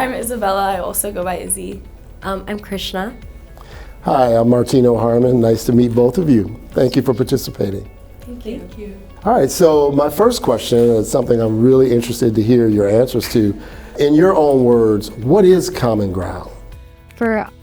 I'm Isabella. I also go by Izzy. I'm Krishna. Hi, I'm Martino Harmon. Nice to meet both of you. Thank you for participating. Thank you. All right, so my first question is something I'm really interested to hear your answers to. In your own words, what is Common Ground?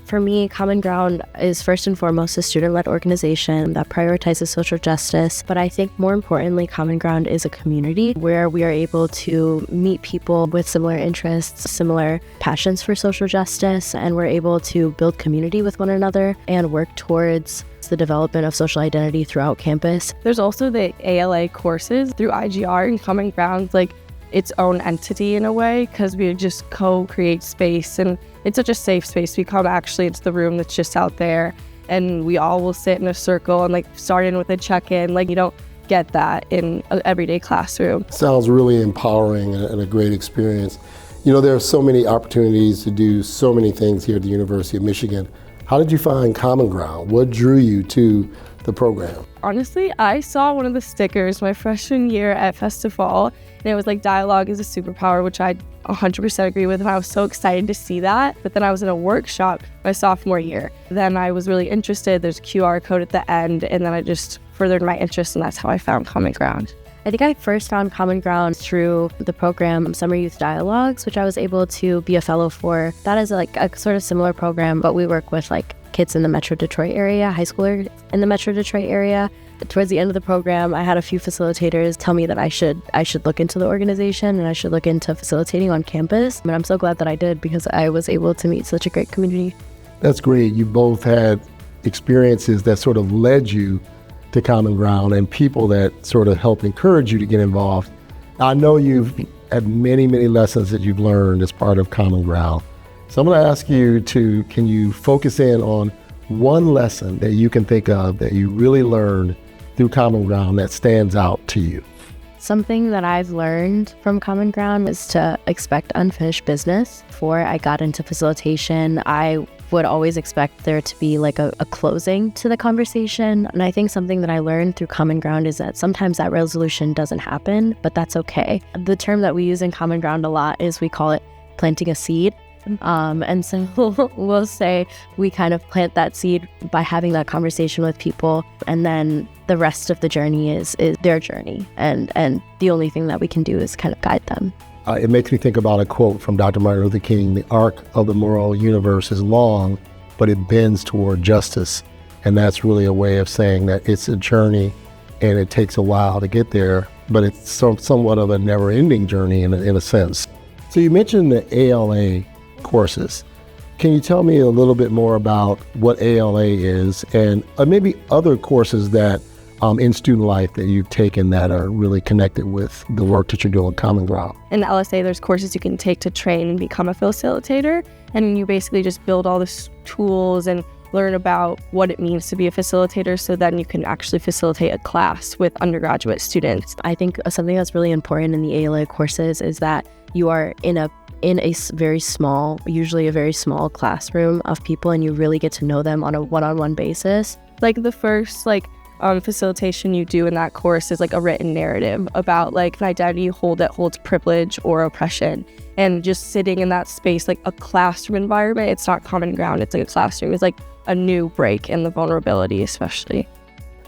For me, Common Ground is first and foremost a student-led organization that prioritizes social justice. But I think more importantly, Common Ground is a community where we are able to meet people with similar interests, similar passions for social justice, and we're able to build community with one another and work towards the development of social identity throughout campus. There's also the ALA courses through IGR, and Common Ground like its own entity in a way, because we just co-create space, and it's such a safe space. We come actually into the room that's just out there, and we all will sit in a circle and like start in with a check-in. Like you don't get that in an everyday classroom. Sounds really empowering and a great experience. You know, there are so many opportunities to do so many things here at the University of Michigan. How did you find Common Ground? What drew you to the program? Honestly, I saw one of the stickers my freshman year at Festival, and it was like dialogue is a superpower, which I 100% agree with, and I was so excited to see that. But then I was in a workshop my sophomore year. Then I was really interested. There's a QR code at the end, and then I just furthered my interest, and that's how I found Common Ground. I think I first found Common Ground through the program Summer Youth Dialogues, which I was able to be a fellow for. That is like a sort of similar program, but we work with like kids in the Metro Detroit area, high schoolers in the Metro Detroit area. Towards the end of the program, I had a few facilitators tell me that I should look into the organization and I should look into facilitating on campus. And I'm so glad that I did, because I was able to meet such a great community. That's great. You both had experiences that sort of led you to Common Ground and people that sort of helped encourage you to get involved. I know you've had many, many lessons that you've learned as part of Common Ground. So I'm going to ask you can you focus in on one lesson that you can think of that you really learned through Common Ground that stands out to you? Something that I've learned from Common Ground is to expect unfinished business. Before I got into facilitation, I would always expect there to be like a closing to the conversation. And I think something that I learned through Common Ground is that sometimes that resolution doesn't happen, but that's okay. The term that we use in Common Ground a lot is we call it planting a seed. And so we'll say we kind of plant that seed by having that conversation with people, and then the rest of the journey is their journey, and the only thing that we can do is kind of guide them. It makes me think about a quote from Dr. Martin Luther King: "The arc of the moral universe is long, but it bends toward justice." And that's really a way of saying that it's a journey and it takes a while to get there, but it's somewhat of a never-ending journey in a sense. So you mentioned the ALA courses. Can you tell me a little bit more about what ALA is, and maybe other courses that in student life that you've taken that are really connected with the work that you're doing with Common Ground? In the LSA, there's courses you can take to train and become a facilitator, and you basically just build all the tools and learn about what it means to be a facilitator, so then you can actually facilitate a class with undergraduate students. I think something that's really important in the ALA courses is that you are in a very small, usually a very small classroom of people, and you really get to know them on a one-on-one basis. Like the first facilitation you do in that course is like a written narrative about like an identity that holds privilege or oppression, and just sitting in that space, like a classroom environment. It's not Common Ground, it's like a classroom. It's like a new break in the vulnerability, especially.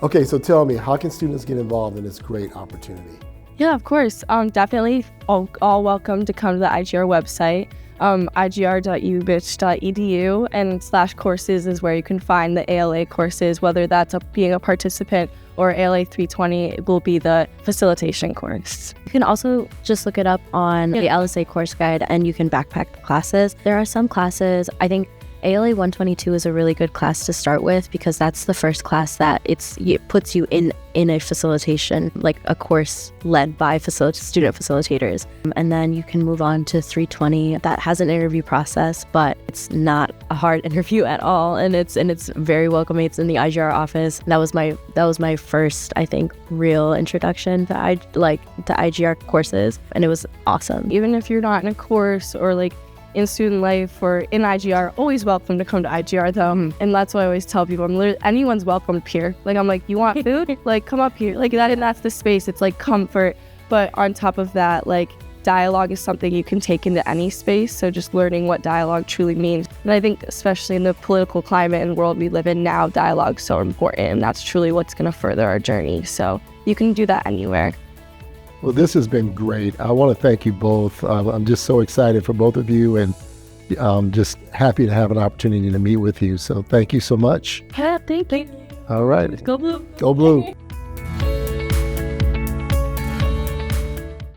Okay, so tell me, how can students get involved in this great opportunity? Yeah, of course. Definitely all welcome to come to the IGR website. igr.ubitch.edu and /courses is where you can find the ALA courses, whether that's being a participant or ALA 320 will be the facilitation course. You can also just look it up on the LSA course guide, and you can backpack the classes. There are some classes, I think ALA 122 is a really good class to start with, because that's the first class that it puts you in a facilitation, like a course led by student facilitators. And then you can move on to 320. That has an interview process, but it's not a hard interview at all, and it's very welcoming. It's in the IGR office. That was my first, I think, real introduction to IGR courses, and it was awesome. Even if you're not in a course or like in student life or in IGR, always welcome to come to IGR though. And that's what I always tell people. Anyone's welcome here. Like, I'm like, you want food? Like, come up here. Like, that's the space. It's like comfort. But on top of that, like, dialogue is something you can take into any space. So just learning what dialogue truly means. And I think especially in the political climate and world we live in now, dialogue is so important. And that's truly what's going to further our journey. So you can do that anywhere. Well, this has been great. I want to thank you both. I'm just so excited for both of you, and I'm just happy to have an opportunity to meet with you. So thank you so much. Yeah, thank you. All right. Go Blue. Go Blue.